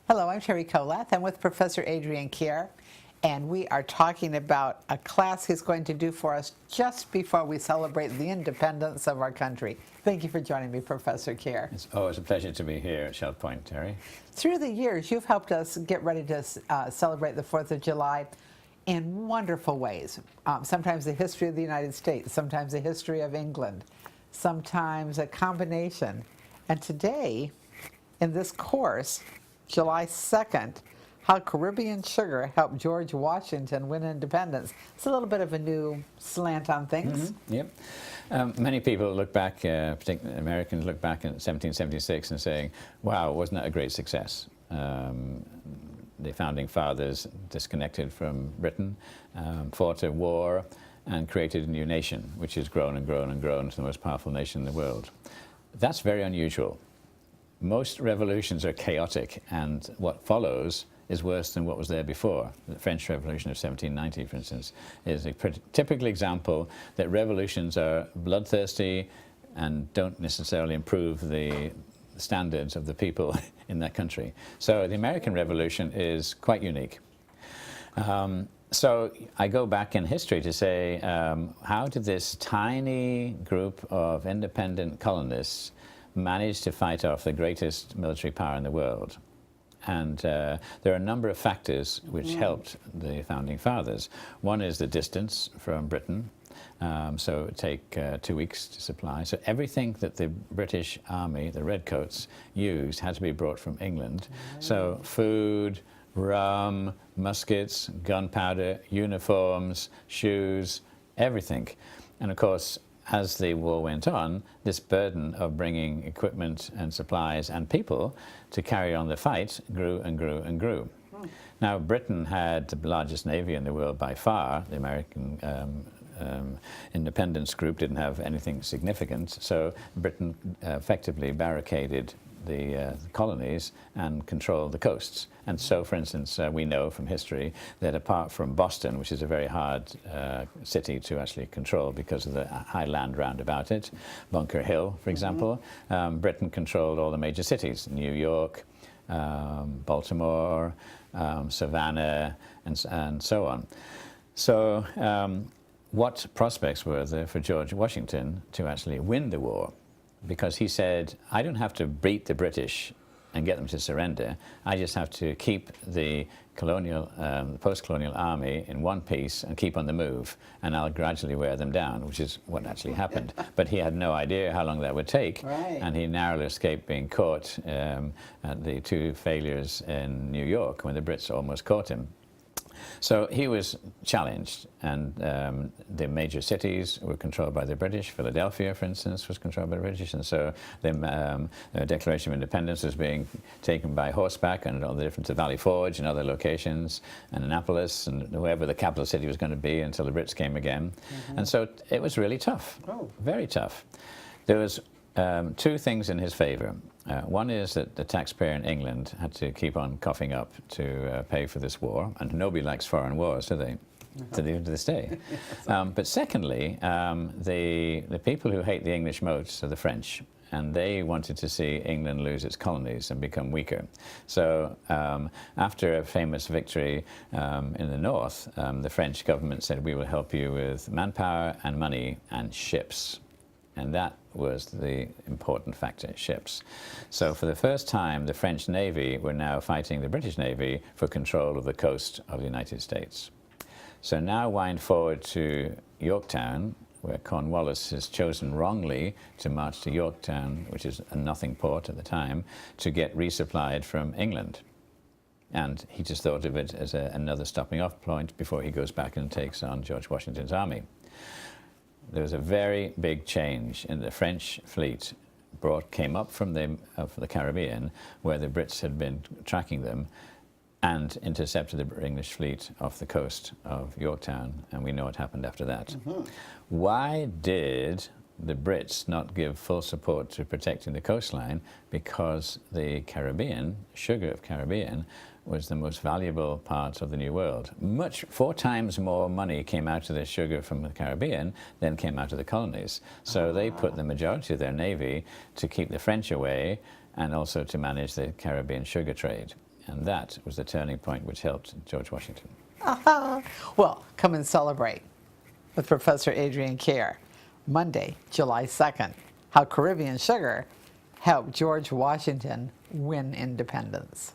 Hello, I'm Terry Kolath. I'm with Professor Adrienne Kier, and we are talking about a class he's going to do for us just before we celebrate the independence of our country. Thank you for joining me, Professor Kier. It's always a pleasure to be here at Shell Point, Terry. Through the years, you've helped us get ready to celebrate the 4th of July in wonderful ways. Sometimes the history of the United States, sometimes the history of England, sometimes a combination. And today, in this course, July 2nd, how Caribbean sugar helped George Washington win independence. It's a little bit of a new slant on things. Yep. Many people look back, particularly Americans look back at 1776 and saying, wow, wasn't that a great success? The founding fathers disconnected from Britain, fought a war and created a new nation, which has grown and grown and grown to the most powerful nation in the world. That's very unusual. Most revolutions are chaotic, and what follows is worse than what was there before. The French Revolution of 1790, for instance, is a typical example that revolutions are bloodthirsty and don't necessarily improve the standards of the people in that country. So the American Revolution is quite unique. So I go back in history to say, how did this tiny group of independent colonists managed to fight off the greatest military power in the world? And there are a number of factors which helped the founding fathers. One is the distance from Britain. So it would take 2 weeks to supply. So everything that the British Army, the Redcoats, used had to be brought from England. So food, rum, muskets, gunpowder, uniforms, shoes, everything. And of course, as the war went on, this burden of bringing equipment and supplies and people to carry on the fight grew and grew and grew. Now, Britain had the largest navy in the world by far. The American independence group didn't have anything significant, so Britain effectively barricaded the colonies and controlled the coasts. And so, for instance, we know from history that apart from Boston, which is a very hard city to actually control because of the high land round about it, Bunker Hill, for example, Britain controlled all the major cities, New York, Baltimore, Savannah, and so on. So what prospects were there for George Washington to actually win the war? Because he said, I don't have to beat the British and get them to surrender. I just have to keep the colonial, post-colonial army in one piece and keep on the move, and I'll gradually wear them down, which is what actually happened. But he had no idea how long that would take, and he narrowly escaped being caught at the 2 failures in New York when the Brits almost caught him. So he was challenged, and the major cities were controlled by the British. Philadelphia, for instance, was controlled by the British, and so the Declaration of Independence was being taken by horseback, and all the different to Valley Forge and other locations, and Annapolis, and wherever the capital city was going to be until the Brits came again. And so it was really tough, very tough. There was 2 things in his favor. One is that the taxpayer in England had to keep on coughing up to pay for this war, and nobody likes foreign wars, do they? To this day. But secondly, the people who hate the English most are the French, and they wanted to see England lose its colonies and become weaker. So after a famous victory in the north, the French government said, we will help you with manpower and money and ships. And that was the important factor, ships. So for the first time, the French Navy were now fighting the British Navy for control of the coast of the United States. So now wind forward to Yorktown, where Cornwallis has chosen wrongly to march to Yorktown, which is a nothing port at the time, to get resupplied from England. And he just thought of it as another stopping off point before he goes back and takes on George Washington's army. There was a very big change in the French fleet. Came up from the Caribbean, where the Brits had been tracking them, and intercepted the English fleet off the coast of Yorktown, and we know what happened after that. Why did the Brits not give full support to protecting the coastline? Because the Caribbean, sugar of Caribbean, was the most valuable part of the New World. 4 times more money came out of the sugar from the Caribbean than came out of the colonies. So they put the majority of their navy to keep the French away and also to manage the Caribbean sugar trade. And that was the turning point which helped George Washington. Well, come and celebrate with Professor Adrian Kerr. Monday, July 2nd, how Caribbean sugar helped George Washington win independence.